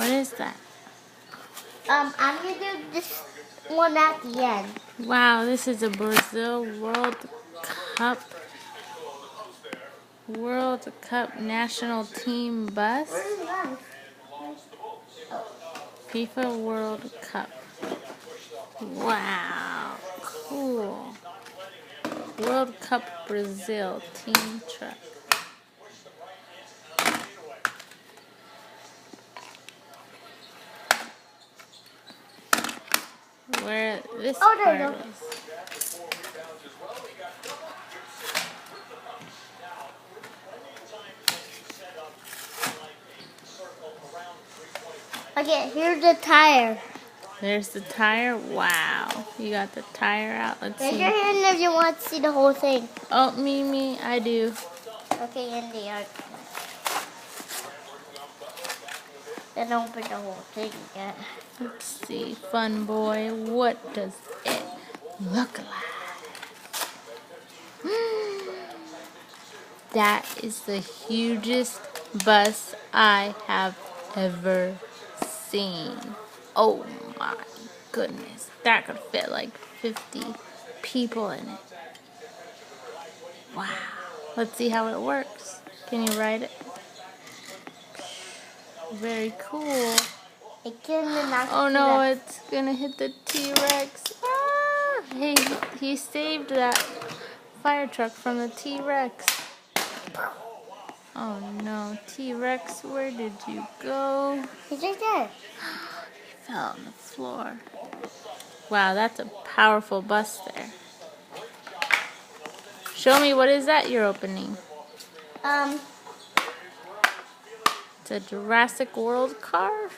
What is that? I'm gonna do this one at the end. Wow, this is a Brazil World Cup. World Cup national team bus. Where's the knife? FIFA World Cup. Wow, cool. World Cup Brazil team truck. Where this Oh, there you part go. is. Okay, here's the tire. There's the tire. Wow, you got the tire out. Let's Raise see. your hand if you want to see the whole thing. Oh, me, I do. Okay, in the yard. Then open the whole thing again. Let's see, fun boy. What does it look like? That is the hugest bus I have ever seen. Oh my goodness. That could fit like 50 people in it. Wow. Let's see how it works. Can you ride it? Very cool. Oh no, it's gonna hit the T-Rex. Ah! Hey, he saved that fire truck from the T-Rex. Oh no, T-Rex, where did you go? He's right there. He fell on the floor. Wow, that's a powerful bus there. Show me, what is that you're opening? It's a Jurassic World car?